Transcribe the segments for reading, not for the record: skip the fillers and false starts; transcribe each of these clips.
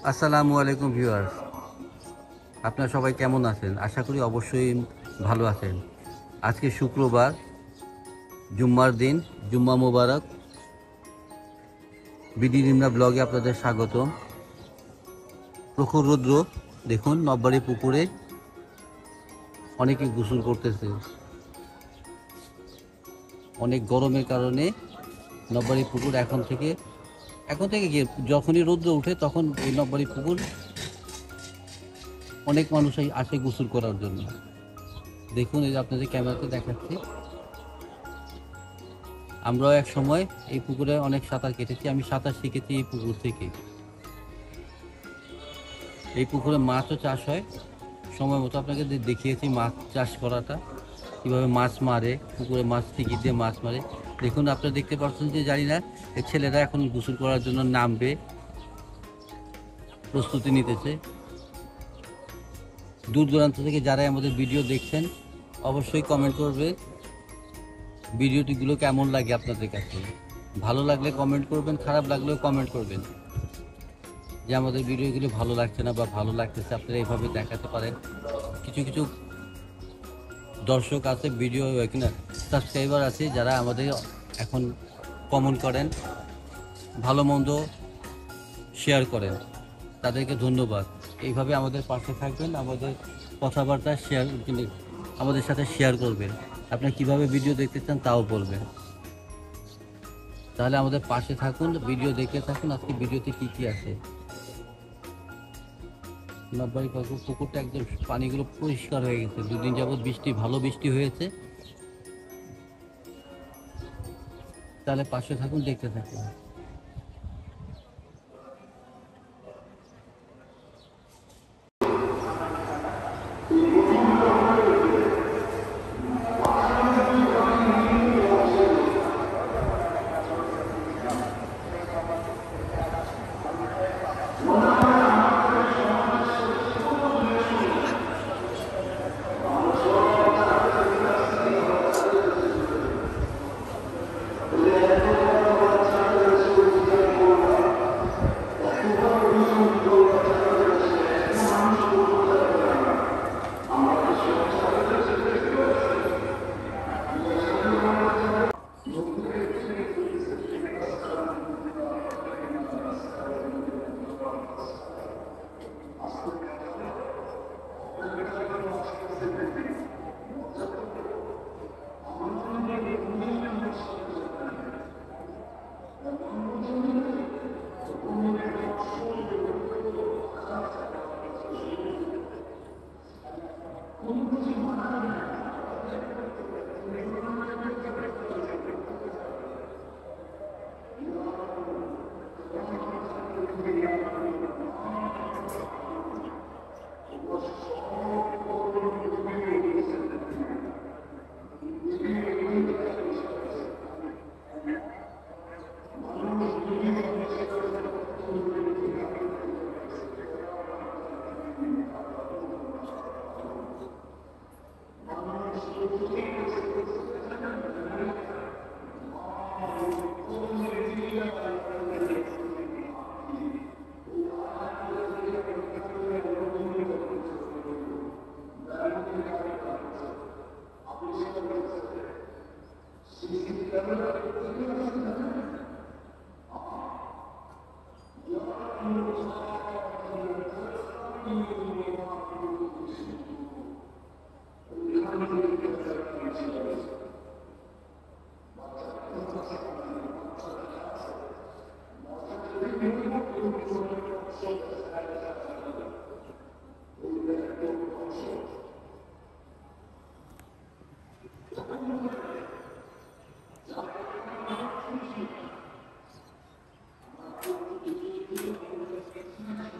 আসসালামু আলাইকুম ভিউয়ার্স, আপনারা সবাই কেমন আছেন? আশা করি অবশ্যই ভালো আছেন। আজকে শুক্রবার, জুম্মার দিন। জুম্মা মোবারক। বিডি নিমনা ব্লগে আপনাদের স্বাগতম। প্রখর রৌদ্র, দেখুন নববাড়ি পুকুরে অনেকে গোসল করতেছে। অনেক গরমের কারণে নববাড়ি পুকুর এখন থেকে গিয়ে যখনই রৌদ্র উঠে তখন এই নববাড়ি পুকুর অনেক মানুষ আসে গোসল করার জন্য। দেখুন, এই যে আপনাদের ক্যামেরাতে দেখাচ্ছি, আমরাও এক সময় এই পুকুরে অনেক সাঁতার কেটেছি। আমি সাঁতার শিখেছি এই পুকুর থেকে। এই পুকুরে মাছও চাষ হয় সময় মতো। আপনাকে দেখিয়েছি মাছ চাষ করাটা, কীভাবে মাছ মারে, পুকুরে মাছ টিকি দিয়ে মাছ মারে। দেখুন, আপনারা দেখতে পাচ্ছেন যে জানি না এই ছেলেরা এখন গোসল করার জন্য নামবে, প্রস্তুতি নিতেছে। দূর দূরান্ত থেকে যারা আমাদের ভিডিও দেখছেন অবশ্যই কমেন্ট করবে ভিডিওটিগুলো কেমন লাগে আপনাদের কাছে। ভালো লাগলে কমেন্ট করবেন, খারাপ লাগলেও কমেন্ট করবেন যে আমাদের ভিডিওগুলো ভালো লাগছে না বা ভালো লাগতেছে। আপনারা এইভাবে দেখাতে পারেন। কিছু কিছু দর্শক আছে, ভিডিও কিনা সাবস্ক্রাইবার আছে, যারা আমাদের এখন কমেন্ট করেন, ভালো মন্দ শেয়ার করেন, তাদেরকে ধন্যবাদ। এইভাবে আমাদের পাশে থাকবেন, আমাদের কথাবার্তা আমাদের সাথে শেয়ার করবেন। আপনি কিভাবে ভিডিও দেখতে চান তাও বলবেন, তাহলে আমাদের পাশে থাকুন, ভিডিও দেখতে থাকুন। আজকে ভিডিওতে কি কি আছে। নববাড়ি পুকুরটা একদম পানিগুলো পরিষ্কার হয়ে গেছে। দুদিন যাবত ভালো বৃষ্টি হয়েছে। তাহলে পাশে থাকুন, দেখতে থাকুন।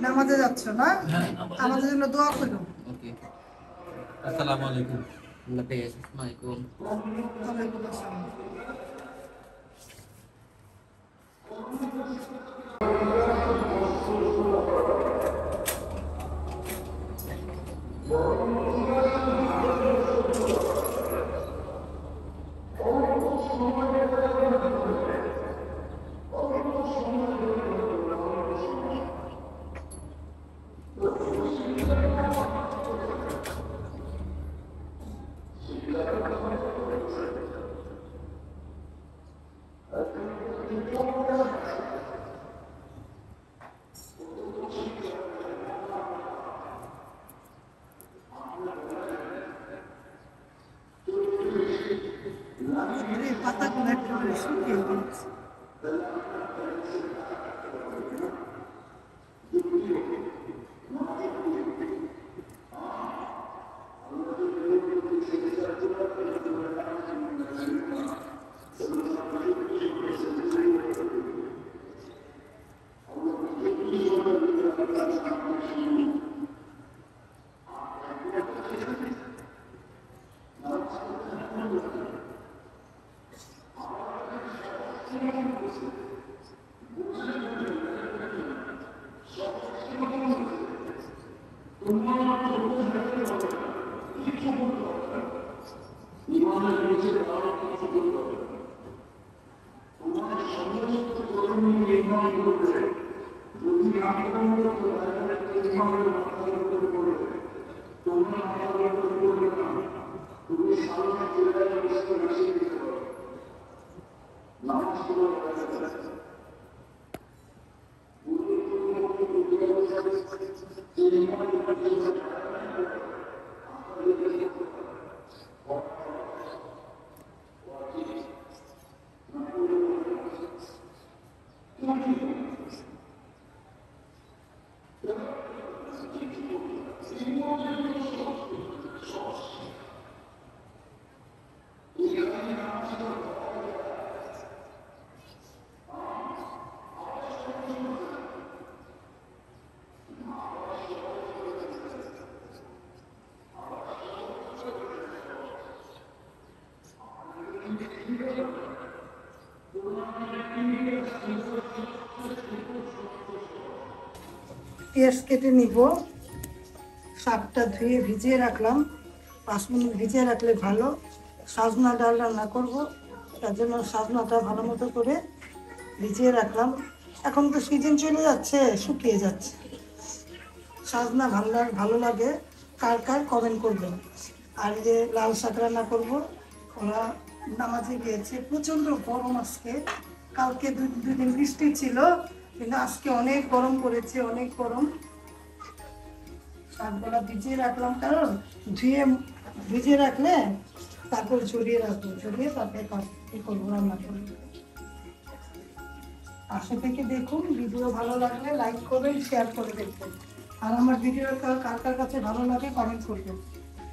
নামাজে যাচ্ছ না? আমাদের জন্য দোয়া করো। ওকে, আসসালামু আলাইকুম। আল্লাহ হাফেজ। ওয়ালাইকুম আসসালাম। শুকিয়ে গেছে। পেঁয়াজ কেটে নিব। শাকটা ধুয়ে ভিজিয়ে রাখলাম, 5 মিনিট ভিজিয়ে রাখলে ভালো। সজনা ডাল রান্না করব, তার জন্য সজনাটা ভালো মতো করে ভিজিয়ে রাখলাম। এখন তো সিজন চলে যাচ্ছে, শুকিয়ে যাচ্ছে। সজনা ভালো লাগে কার কার কমেন্ট করবেন। আর এই যে লাল শাক রান্না করবো, ওরা নামাজে গিয়েছে। প্রচণ্ড গরম আজকে, কালকে দুই দিন বৃষ্টি ছিল, কিন্তু আজকে অনেক গরম পড়েছে, অনেক গরম। শাকগুলা ভিজিয়ে রাখলাম, কারণ ভিজিয়ে রাখলে তারপর ঝরিয়ে রাখবো, ঝরিয়ে তারপরে করবো, রান্না করবো। পাশে থেকে দেখুন, ভিডিও ভালো লাগলে লাইক করবেন, শেয়ার করে দেখবেন। আর আমার ভিডিও কার কার কাছে ভালো লাগে কমেন্ট করবেন।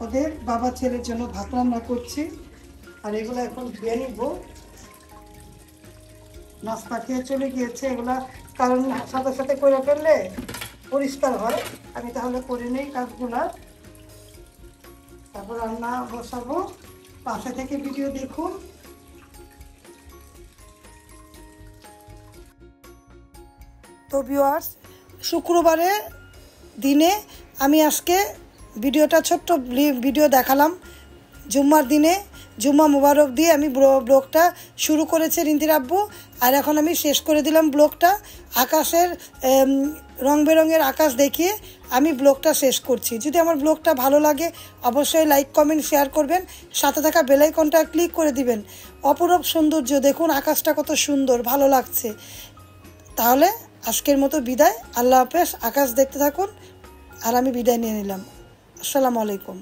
ওদের বাবা ছেলের জন্য ভাত রান্না করছি, আর এগুলো এখন ধুয়ে নিব। নাস্তা খেয়ে চলে গিয়েছে এগুলা, কারণ সাথে সাথে করে ফেললে পরিষ্কার হয়। আমি তাহলে করে নেই কাজগুলা, তারপর রান্না বসাবো। পাশে থেকে ভিডিও দেখুন। তো ভিউয়ার্স, শুক্রবারে দিনে আমি আজকে ভিডিওটা ছোট্ট ভিডিও দেখালাম। জুম্মার দিনে জুম্মা মুবারক দিয়ে আমি ব্লগটা শুরু করেছি রিন্তির আব্বু, আর এখন আমি শেষ করে দিলাম ব্লগটা। আকাশের রং বেরঙের আকাশ দেখিয়ে আমি ব্লগটা শেষ করছি। যদি আমার ব্লগটা ভালো লাগে অবশ্যই লাইক কমেন্ট শেয়ার করবেন, সাথে থাকা বেল আইকনটা ক্লিক করে দিবেন। অপরূপ সৌন্দর্য দেখুন, আকাশটা কত সুন্দর, ভালো লাগছে। তাহলে আজকের মতো বিদায়, আল্লাহ হাফেজ। আকাশ দেখতে থাকুন, আর আমি বিদায় নিয়ে নিলাম। আসসালামু আলাইকুম।